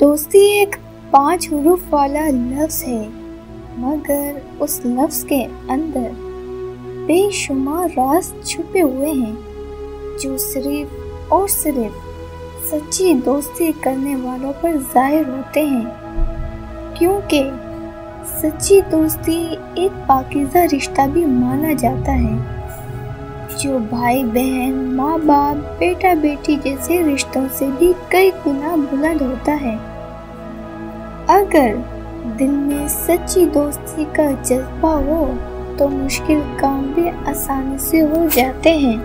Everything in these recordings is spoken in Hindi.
दोस्ती एक 5 हरूफ वाला लफ्ज़ है, मगर उस लफ्ज़ के अंदर बेशुमार राज छुपे हुए हैं जो सिर्फ और सिर्फ सच्ची दोस्ती करने वालों पर जाहिर होते हैं। क्योंकि सच्ची दोस्ती एक पाकीज़ा रिश्ता भी माना जाता है जो भाई बहन, माँ बाप, बेटा बेटी जैसे रिश्तों से भी कई गुना बुलंद होता है। अगर दिल में सच्ची दोस्ती का जज्बा हो तो मुश्किल काम भी आसानी से हो जाते हैं,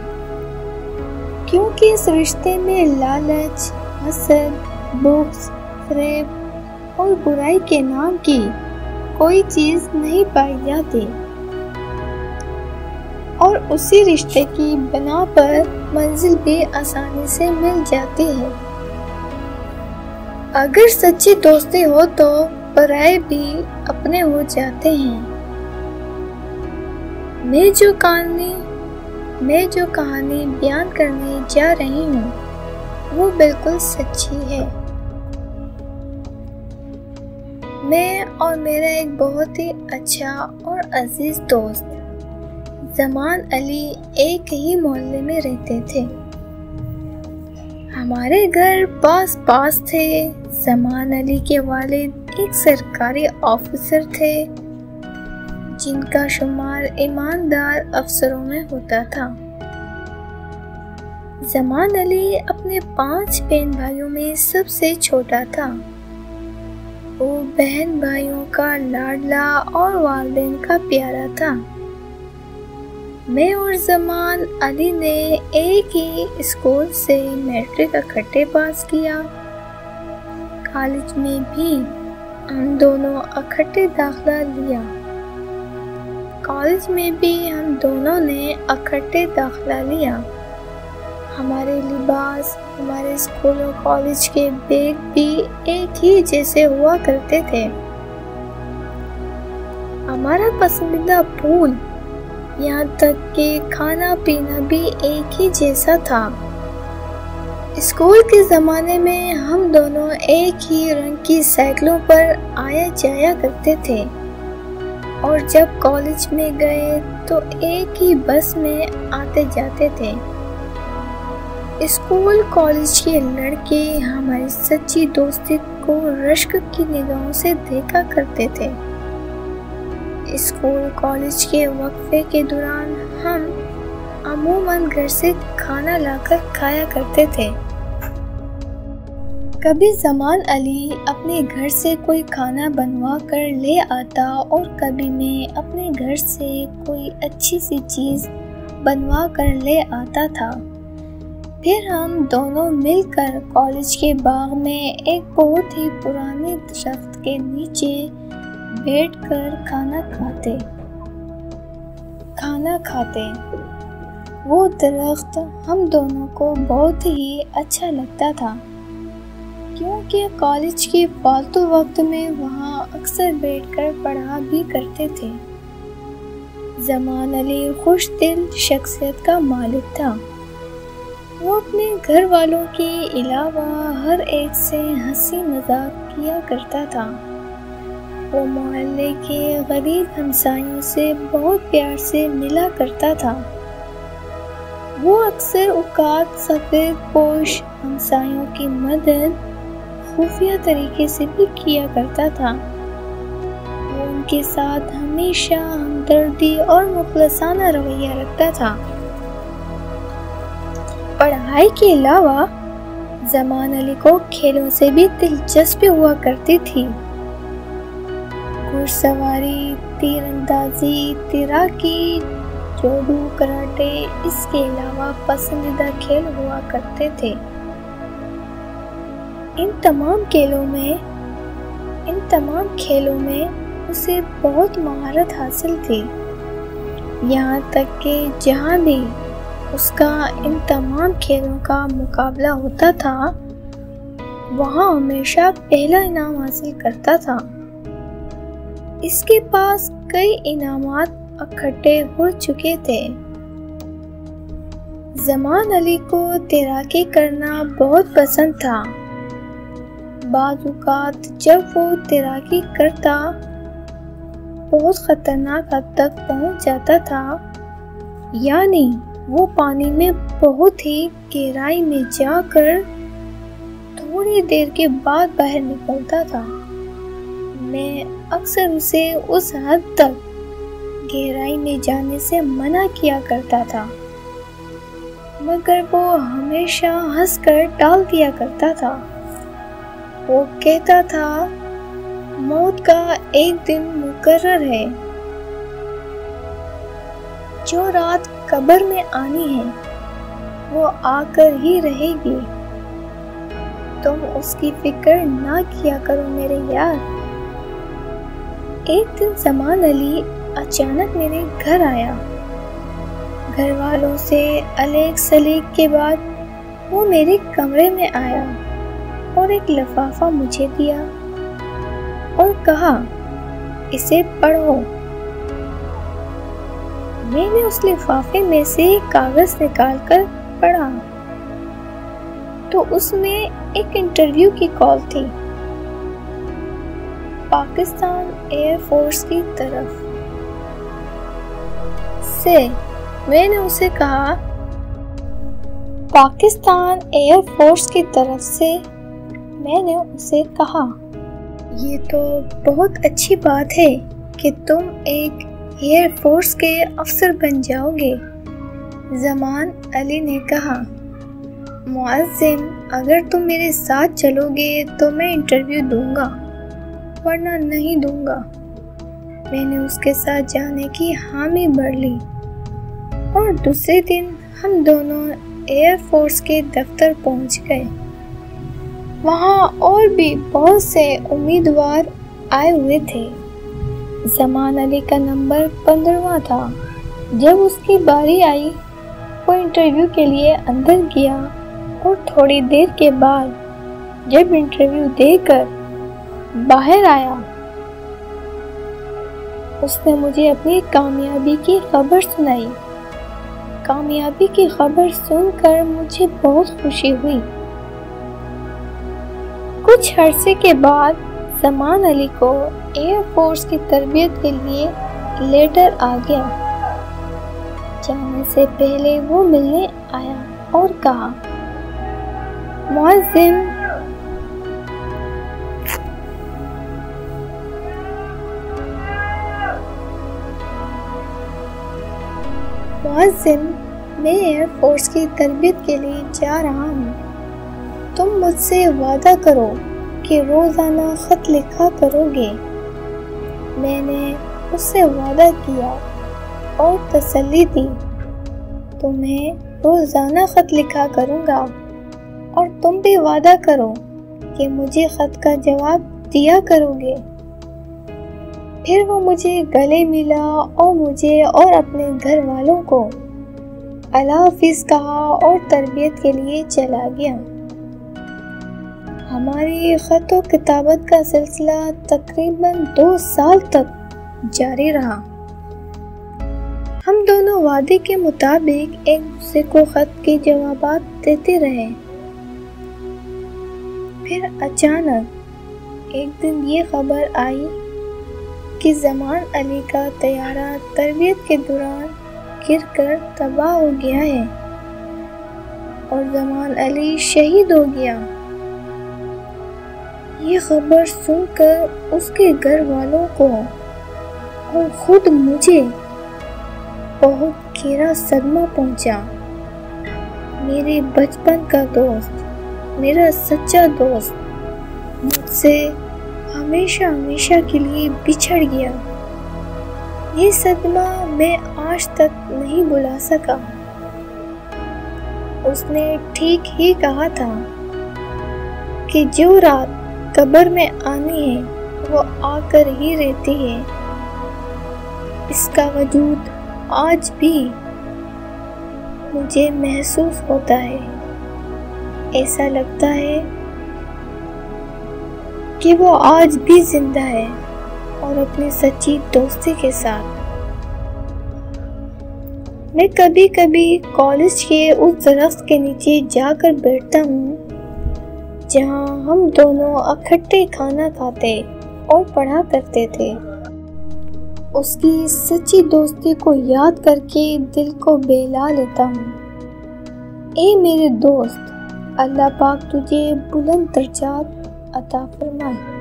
क्योंकि इस रिश्ते में लालच, हसद, बुग़्ज़, फ़रेब और बुराई के नाम की कोई चीज़ नहीं पाई जाती और उसी रिश्ते की बिना पर मंजिल भी आसानी से मिल जाती है। अगर सच्ची दोस्ती हो तो पराये भी अपने हो जाते हैं। मैं जो कहानी बयान करने जा रही हूँ वो बिल्कुल सच्ची है। मैं और मेरा एक बहुत ही अच्छा और अजीज दोस्त ज़मान अली एक ही मोहल्ले में रहते थे। हमारे घर पास थे। ज़मान अली के वालिद एक सरकारी ऑफिसर थे जिनका शुमार ईमानदार अफसरों में होता था। ज़मान अली अपने 5 बहन भाइयों में सबसे छोटा था। वो बहन भाइयों का लाडला और वालिदैन का प्यारा था। मैं और ज़मान अली ने एक ही स्कूल से मैट्रिक इकट्ठे पास किया। कॉलेज में भी हम दोनों इकट्ठे दाखिला लिया। हमारे लिबास, हमारे स्कूल और कॉलेज के बैग भी एक ही जैसे हुआ करते थे। हमारा पसंदीदा फूल, यहाँ तक कि खाना पीना भी एक ही जैसा था। स्कूल के ज़माने में हम दोनों एक ही रंग की साइकिलों पर आया जाया करते थे और जब कॉलेज में गए तो एक ही बस में आते जाते थे। स्कूल कॉलेज के लड़के हमारी सच्ची दोस्ती को रश्क की निगाहों से देखा करते थे। स्कूल कॉलेज के वक्फे के दौरान हम अमूमन घर से खाना लाकर खाया करते थे। कभी ज़मान अली अपने घर से कोई खाना बनवा कर ले आता और कभी मैं अपने घर से कोई अच्छी सी चीज़ बनवा कर ले आता था। फिर हम दोनों मिलकर कॉलेज के बाग में एक बहुत ही पुराने दरख्त के नीचे बैठकर खाना खाते। वो दरख्त हम दोनों को बहुत ही अच्छा लगता था, क्योंकि कॉलेज के फालतू वक्त में वहाँ अक्सर बैठकर पढ़ा भी करते थे। ज़मान अली खुश दिल शख्सियत का मालिक था। वो अपने घर वालों के अलावा हर एक से हंसी मजाक किया करता था। वो मोहल्ले के गरीब हमसायों से बहुत प्यार से मिला करता था। वो अक्सर औकात सफ़ेद पोश हमसायों की मदद खुफिया तरीके से भी किया करता था। वो उनके साथ हमेशा हमदर्दी और मुखलसाना रवैया रखता था। पढ़ाई के अलावा ज़मान अली को खेलों से भी दिलचस्पी हुआ करती थी। घुड़सवारी, तीरंदाजी, तैराकी, जोडू, कराटे, इसके अलावा पसंदीदा खेल हुआ करते थे। इन तमाम खेलों में उसे बहुत महारत हासिल थी। यहाँ तक कि जहाँ भी उसका इन तमाम खेलों का मुकाबला होता था, वहाँ हमेशा पहला इनाम हासिल करता था। इसके पास कई इनामात इकट्ठे हो चुके थे। ज़मान अली को तैराकी करना बहुत पसंद था। बाज़-औक़ात जब वो तैराकी करता बहुत ख़तरनाक हद तक पहुंच जाता था, यानी वो पानी में बहुत ही गहराई में जाकर थोड़ी देर के बाद बाहर निकलता था। मैं अक्सर उसे उस हद तक गहराई में जाने से मना किया करता था, मगर वो हमेशा हंसकर टाल दिया करता था। वो कहता था, मौत का एक दिन मुकर्रर है, जो रात कब्र में आनी है वो आकर ही रहेगी। तुम उसकी फिक्र ना किया करो मेरे यार। एक दिन ज़मान अली अचानक मेरे घर आया। घर वालों से अलग सलीक के बाद वो मेरे कमरे में आया और एक लिफाफा मुझे दिया और कहा, इसे पढ़ो। मैंने उस लिफाफे में से एक कागज निकालकर पढ़ा तो उसमें एक इंटरव्यू की कॉल थी, पाकिस्तान एयरफोर्स की तरफ से। मैंने उसे कहा, पाकिस्तान एयरफोर्स की तरफ से। मैंने उसे कहा, ये तो बहुत अच्छी बात है कि तुम एक एयरफोर्स के अफसर बन जाओगे। ज़मान अली ने कहा, मुअज़्ज़िम, अगर तुम मेरे साथ चलोगे तो मैं इंटरव्यू दूंगा, वरना नहीं दूंगा। मैंने उसके साथ जाने की हामी भर ली और दूसरे दिन हम दोनों एयरफोर्स के दफ्तर पहुंच गए। वहाँ और भी बहुत से उम्मीदवार आए हुए थे। ज़मान अली का नंबर 15वां था। जब उसकी बारी आई, वो इंटरव्यू के लिए अंदर गया और थोड़ी देर के बाद जब इंटरव्यू देकर बाहर आया, उसने मुझे अपनी कामयाबी की खबर सुनाई। कामयाबी की खबर सुनकर मुझे बहुत खुशी हुई। कुछ अरसे के बाद ज़मान अली को एयरफोर्स की तरबियत के लिए लेटर आ गया। जाने से पहले वो मिलने आया और कहा, मुअज़्ज़िम, मैं एयरफोर्स की तरबियत के लिए जा रहा हूँ। तुम मुझसे वादा करो कि रोज़ाना ख़त लिखा करोगे। मैंने उससे वादा किया और तसल्ली दी, तुम्हें रोज़ाना ख़त लिखा करूँगा और तुम भी वादा करो कि मुझे ख़त का जवाब दिया करोगे। फिर वो मुझे गले मिला और मुझे और अपने घर वालों को अल्लाह हाफ़िज़ कहा और तरबियत के लिए चला गया। हमारी ख़त व किताबत का सिलसिला तकरीबन 2 साल तक जारी रहा। हम दोनों वादे के मुताबिक एक दूसरे को ख़त के जवाबात देते रहे। फिर अचानक एक दिन ये खबर आई कि ज़मान अली का तैयारा तरबियत के दौरान गिरकर तबाह हो गया है और ज़मान अली शहीद हो गया। ये खबर सुनकर उसके घर वालों को और खुद मुझे बहुत गहरा सदमा पहुंचा। मेरे बचपन का दोस्त, मेरा सच्चा दोस्त मुझसे हमेशा हमेशा के लिए बिछड़ गया। ये सदमा मैं आज तक नहीं भुला सका। उसने ठीक ही कहा था कि जो रात कब्र में आनी है वो आकर ही रहती है। इसका वजूद आज भी मुझे महसूस होता है। ऐसा लगता है कि वो आज भी जिंदा है और अपनी सच्ची दोस्ती के साथ। मैं कभी कभी कॉलेज के उस दरख्त के नीचे जाकर बैठता हूँ जहाँ हम दोनों इकट्ठे खाना खाते और पढ़ा करते थे। उसकी सच्ची दोस्ती को याद करके दिल को बहला लेता हूँ। ए मेरे दोस्त, अल्लाह पाक तुझे बुलंद दर्जात अता फरमाए।